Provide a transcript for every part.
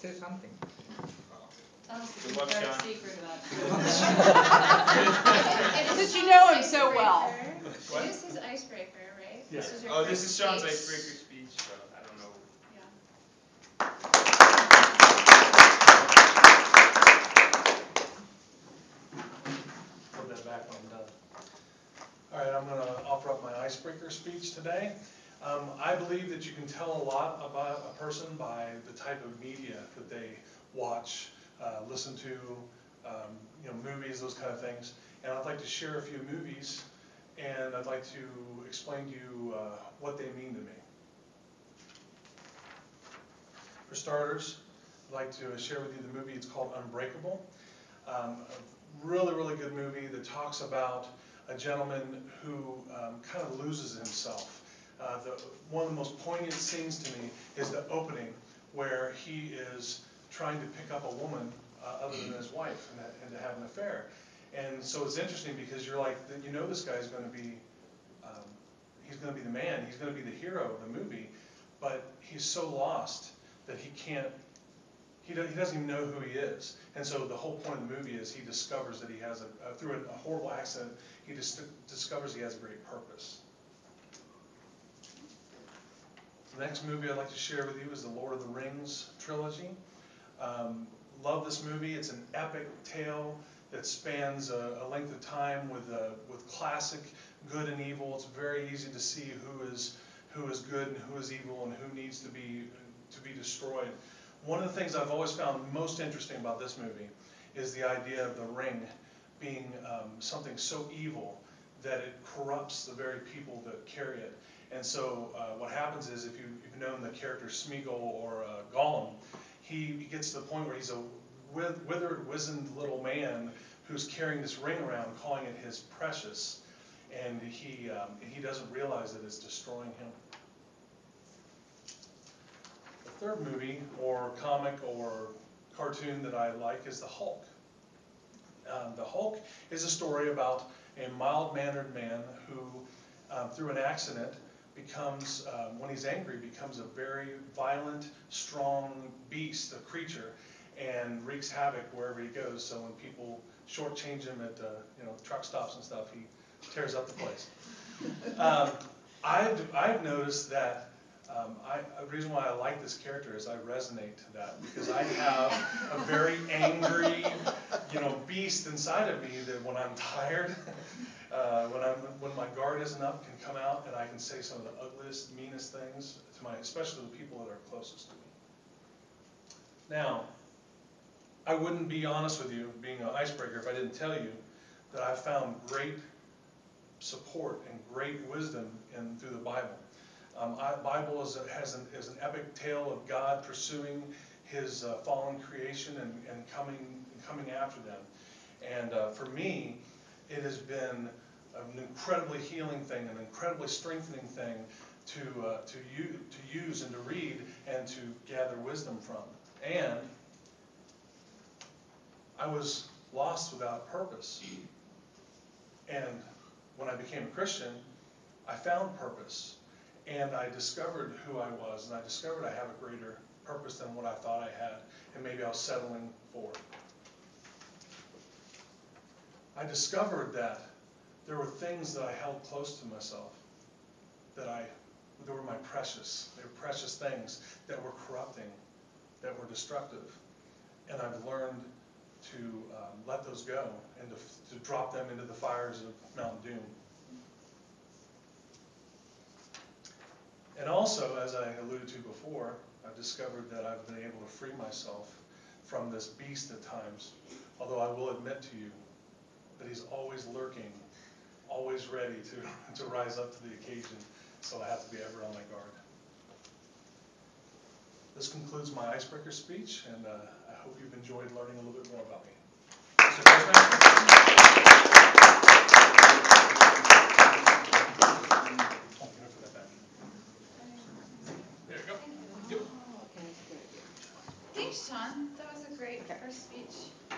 Say something. Tell us the Good luck, dark Sean. secret about Since you know him so well. What? It is his icebreaker, right? Yeah. This is your Oh, first this is Sean's speech. icebreaker speech, so I don't know. Yeah. Put that back when I'm done. All right, I'm going to offer up my icebreaker speech today. I believe that you can tell a lot about a person by the type of media that they watch, listen to, movies, those kind of things. And I'd like to share a few movies, and I'd like to explain to you what they mean to me. For starters, I'd like to share with you the movie. It's called Unbreakable. A really, really good movie that talks about a gentleman who kind of loses himself. One of the most poignant scenes to me is the opening where he is trying to pick up a woman other than his wife and to have an affair. And so it's interesting because you're like, you know, this guy's going to be, he's going to be the man, he's going to be the hero of the movie, but he's so lost that he can't, he doesn't even know who he is. And so the whole point of the movie is he discovers that he has, through a horrible accident, he discovers he has a great purpose. The next movie I'd like to share with you is the Lord of the Rings trilogy. Love this movie. It's an epic tale that spans a length of time with classic good and evil. It's very easy to see who is good and who is evil and who needs to be destroyed. One of the things I've always found most interesting about this movie is the idea of the ring being something so evil that it corrupts the very people that carry it. And so what happens is, if you've known the character Smeagol or Gollum, he gets to the point where he's a withered, wizened little man who's carrying this ring around, calling it his precious, and he doesn't realize that it's destroying him. The third movie, or comic, or cartoon that I like is The Hulk. The Hulk is a story about a mild-mannered man who, through an accident, becomes, when he's angry, becomes a very violent, strong beast, a creature, and wreaks havoc wherever he goes. So when people shortchange him at truck stops and stuff, he tears up the place. I've noticed that the reason why I like this character is I resonate to that, because I have a very angry, beast inside of me that when I'm tired, when my guard isn't up, can come out and I can say some of the ugliest, meanest things to especially the people that are closest to me. Now, I wouldn't be honest with you, being an icebreaker, if I didn't tell you that I've found great support and great wisdom through the Bible. The Bible is an epic tale of God pursuing His fallen creation and coming after them. And for me, it has been an incredibly healing thing, an incredibly strengthening thing to use and to read and to gather wisdom from. And I was lost without purpose. And when I became a Christian, I found purpose. And I discovered who I was, and I discovered I have a greater purpose than what I thought I had, and maybe I was settling for. I discovered that there were things that I held close to myself, that were my precious. They were precious things that were corrupting, that were destructive. And I've learned to let those go and to drop them into the fires of Mount Doom. And also, as I alluded to before, I've discovered that I've been able to free myself from this beast at times, although I will admit to you that he's always lurking, always ready to rise up to the occasion, so I have to be ever on my guard. This concludes my icebreaker speech, and I hope you've enjoyed learning a little bit more about me. Mr. Toastmaster? There you go. Thank you. Thanks, Sean. That was a great first speech.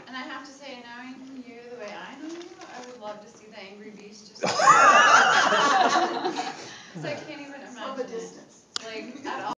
And I have to say, knowing you the way I know you, I would love to see the angry beast just because I can't even imagine from a distance. it. Like, at all.